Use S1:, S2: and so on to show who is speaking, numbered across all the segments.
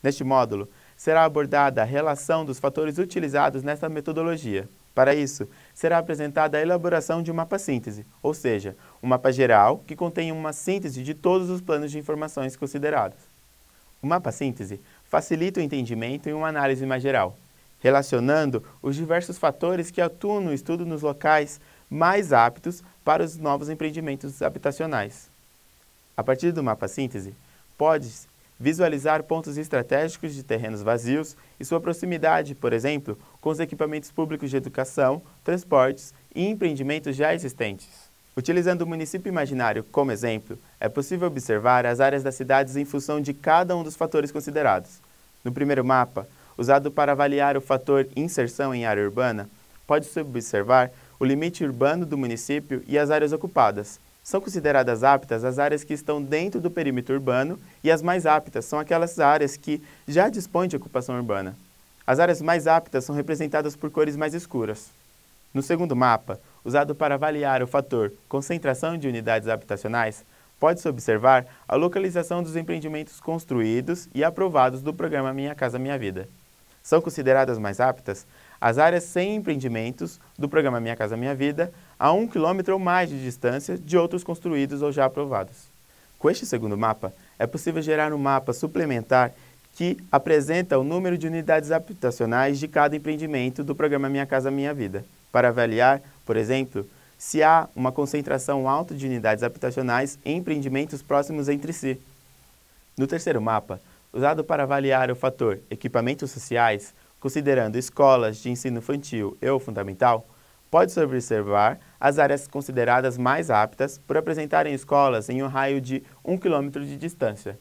S1: Neste módulo, será abordada a relação dos fatores utilizados nesta metodologia. Para isso, será apresentada a elaboração de um mapa-síntese, ou seja, um mapa geral que contém uma síntese de todos os planos de informações considerados. O mapa-síntese facilita o entendimento e uma análise mais geral, relacionando os diversos fatores que atuam no estudo nos locais mais aptos para os novos empreendimentos habitacionais. A partir do mapa-síntese, pode visualizar pontos estratégicos de terrenos vazios e sua proximidade, por exemplo, com os equipamentos públicos de educação, transportes e empreendimentos já existentes. Utilizando o município imaginário como exemplo, é possível observar as áreas das cidades em função de cada um dos fatores considerados. No primeiro mapa, usado para avaliar o fator inserção em área urbana, pode-se observar o limite urbano do município e as áreas ocupadas. São consideradas aptas as áreas que estão dentro do perímetro urbano e as mais aptas são aquelas áreas que já dispõem de ocupação urbana. As áreas mais aptas são representadas por cores mais escuras. No segundo mapa, usado para avaliar o fator concentração de unidades habitacionais, pode-se observar a localização dos empreendimentos construídos e aprovados do programa Minha Casa Minha Vida. São consideradas mais aptas as áreas sem empreendimentos do programa Minha Casa Minha Vida a 1 km ou mais de distância de outros construídos ou já aprovados. Com este segundo mapa, é possível gerar um mapa suplementar que apresenta o número de unidades habitacionais de cada empreendimento do programa Minha Casa Minha Vida, para avaliar, por exemplo, se há uma concentração alta de unidades habitacionais em empreendimentos próximos entre si. No terceiro mapa, usado para avaliar o fator equipamentos sociais, considerando escolas de ensino infantil e ou fundamental, pode-se observar as áreas consideradas mais aptas por apresentarem escolas em um raio de 1 km de distância.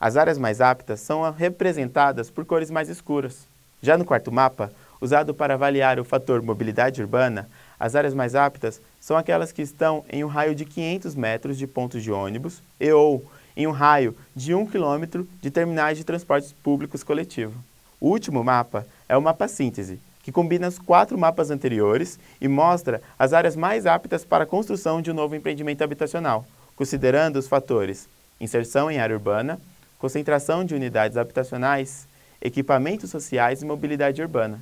S1: As áreas mais aptas são representadas por cores mais escuras. Já no quarto mapa, usado para avaliar o fator mobilidade urbana, as áreas mais aptas são aquelas que estão em um raio de 500 metros de pontos de ônibus e ou em um raio de 1 km de terminais de transportes públicos coletivo. O último mapa é o mapa-síntese, que combina os 4 mapas anteriores e mostra as áreas mais aptas para a construção de um novo empreendimento habitacional, considerando os fatores inserção em área urbana, concentração de unidades habitacionais, equipamentos sociais e mobilidade urbana.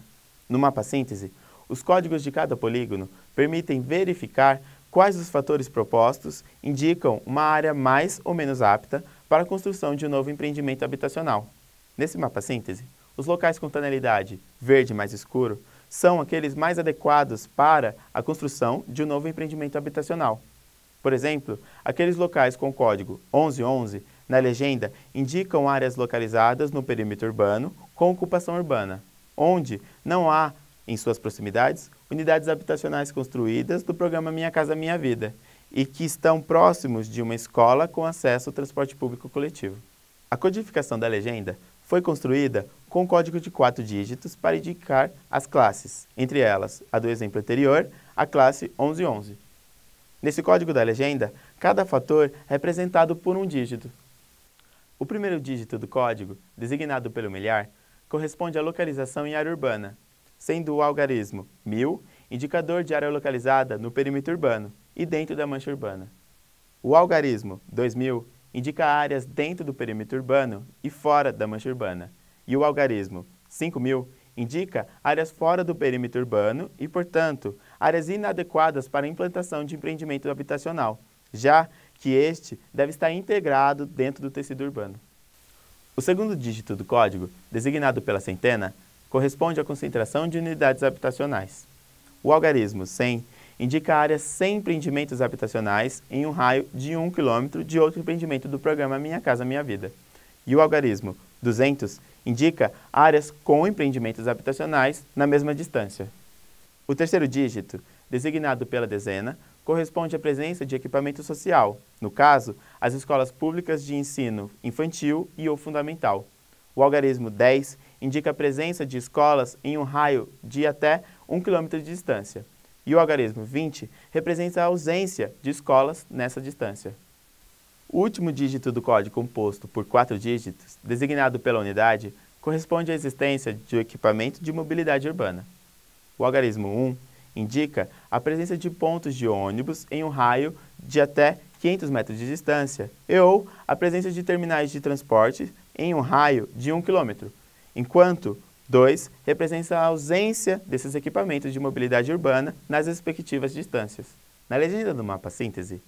S1: No mapa-síntese, os códigos de cada polígono permitem verificar quais os fatores propostos indicam uma área mais ou menos apta para a construção de um novo empreendimento habitacional. Nesse mapa-síntese, os locais com tonalidade verde mais escuro são aqueles mais adequados para a construção de um novo empreendimento habitacional. Por exemplo, aqueles locais com código 1111 na legenda indicam áreas localizadas no perímetro urbano com ocupação urbana, onde não há, em suas proximidades, unidades habitacionais construídas do programa Minha Casa Minha Vida e que estão próximos de uma escola com acesso ao transporte público coletivo. A codificação da legenda foi construída com código de 4 dígitos para indicar as classes, entre elas, a do exemplo anterior, a classe 1111. Nesse código da legenda, cada fator é representado por um dígito. O primeiro dígito do código, designado pelo milhar, corresponde à localização em área urbana, sendo o algarismo 1000 indicador de área localizada no perímetro urbano e dentro da mancha urbana. O algarismo 2000 indica áreas dentro do perímetro urbano e fora da mancha urbana, e o algarismo 5000 indica áreas fora do perímetro urbano e, portanto, áreas inadequadas para a implantação de empreendimento habitacional, já que este deve estar integrado dentro do tecido urbano. O segundo dígito do código, designado pela centena, corresponde à concentração de unidades habitacionais. O algarismo 100 indica áreas sem empreendimentos habitacionais em um raio de 1 km de outro empreendimento do programa Minha Casa Minha Vida. E o algarismo 200 indica áreas com empreendimentos habitacionais na mesma distância. O terceiro dígito, designado pela dezena, corresponde à presença de equipamento social, no caso, as escolas públicas de ensino infantil e ou fundamental. O algarismo 10 indica a presença de escolas em um raio de até 1 km de distância. E o algarismo 20 representa a ausência de escolas nessa distância. O último dígito do código composto por 4 dígitos, designado pela unidade, corresponde à existência de um equipamento de mobilidade urbana. O algarismo 1 indica a presença de pontos de ônibus em um raio de até 500 metros de distância e ou a presença de terminais de transporte em um raio de 1 km, enquanto 2 representa a ausência desses equipamentos de mobilidade urbana nas respectivas distâncias. Na legenda do mapa síntese,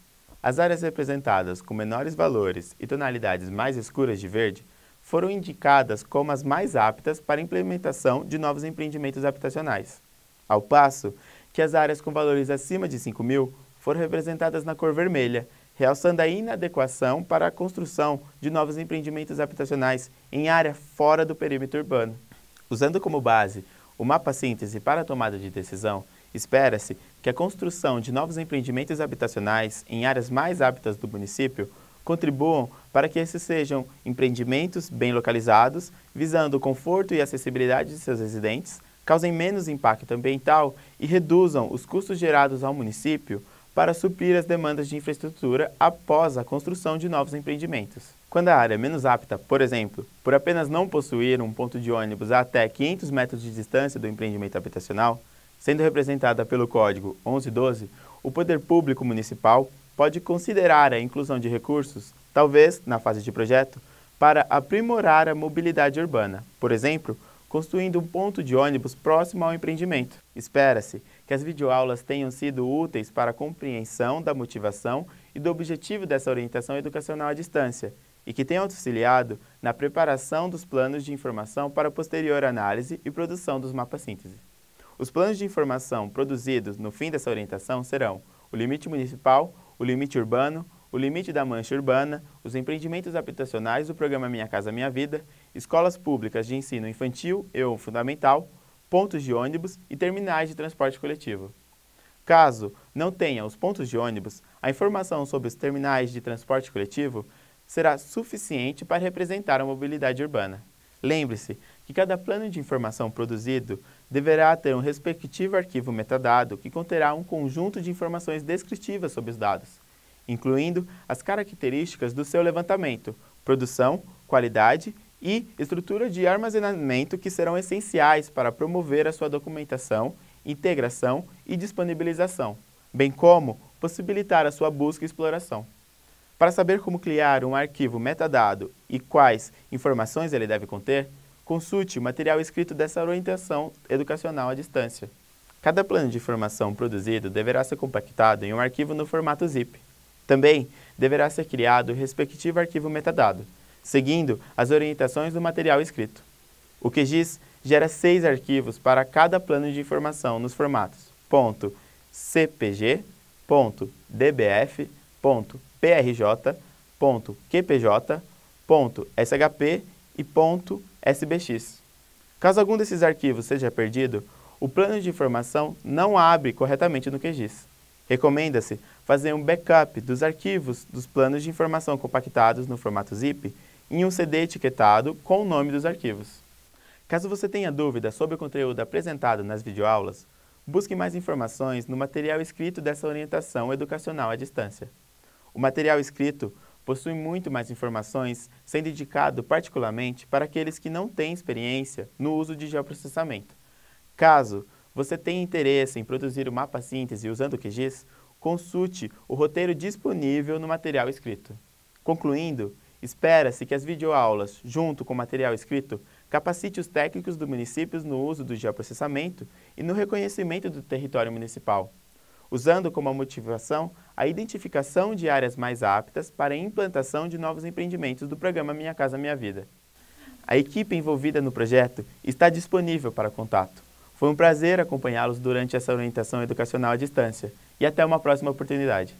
S1: as áreas representadas com menores valores e tonalidades mais escuras de verde foram indicadas como as mais aptas para a implementação de novos empreendimentos habitacionais, ao passo que as áreas com valores acima de 5.000 foram representadas na cor vermelha, realçando a inadequação para a construção de novos empreendimentos habitacionais em área fora do perímetro urbano. Usando como base o mapa síntese para a tomada de decisão, espera-se que a construção de novos empreendimentos habitacionais em áreas mais aptas do município contribuam para que esses sejam empreendimentos bem localizados, visando o conforto e acessibilidade de seus residentes, causem menos impacto ambiental e reduzam os custos gerados ao município para suprir as demandas de infraestrutura após a construção de novos empreendimentos. Quando a área é menos apta, por exemplo, por apenas não possuir um ponto de ônibus a até 500 metros de distância do empreendimento habitacional, sendo representada pelo Código 1112, o poder público municipal pode considerar a inclusão de recursos, talvez na fase de projeto, para aprimorar a mobilidade urbana, por exemplo, construindo um ponto de ônibus próximo ao empreendimento. Espera-se que as videoaulas tenham sido úteis para a compreensão da motivação e do objetivo dessa orientação educacional à distância e que tenham auxiliado na preparação dos planos de informação para a posterior análise e produção dos mapas síntese. Os planos de informação produzidos no fim dessa orientação serão o limite municipal, o limite urbano, o limite da mancha urbana, os empreendimentos habitacionais do programa Minha Casa Minha Vida, escolas públicas de ensino infantil e ou fundamental, pontos de ônibus e terminais de transporte coletivo. Caso não tenha os pontos de ônibus, a informação sobre os terminais de transporte coletivo será suficiente para representar a mobilidade urbana. Lembre-se que cada plano de informação produzido deverá ter um respectivo arquivo metadado que conterá um conjunto de informações descritivas sobre os dados, incluindo as características do seu levantamento, produção, qualidade e estrutura de armazenamento que serão essenciais para promover a sua documentação, integração e disponibilização, bem como possibilitar a sua busca e exploração. Para saber como criar um arquivo metadado e quais informações ele deve conter, consulte o material escrito dessa orientação educacional à distância. Cada plano de informação produzido deverá ser compactado em um arquivo no formato zip. Também deverá ser criado o respectivo arquivo metadado, seguindo as orientações do material escrito. O QGIS gera 6 arquivos para cada plano de informação nos formatos .cpg, .dbf, .prj, .qpj, .shp e .sbx. Caso algum desses arquivos seja perdido, o plano de informação não abre corretamente no QGIS. Recomenda-se fazer um backup dos arquivos dos planos de informação compactados no formato zip em um CD etiquetado com o nome dos arquivos. Caso você tenha dúvidas sobre o conteúdo apresentado nas videoaulas, busque mais informações no material escrito dessa orientação educacional à distância. O material escrito possui muito mais informações, sendo indicado particularmente para aqueles que não têm experiência no uso de geoprocessamento. Caso você tenha interesse em produzir o mapa síntese usando o QGIS, consulte o roteiro disponível no material escrito. Concluindo, espera-se que as videoaulas, junto com o material escrito, capacite os técnicos do município no uso do geoprocessamento e no reconhecimento do território municipal, usando como motivação a identificação de áreas mais aptas para a implantação de novos empreendimentos do programa Minha Casa Minha Vida. A equipe envolvida no projeto está disponível para contato. Foi um prazer acompanhá-los durante essa orientação educacional à distância e até uma próxima oportunidade.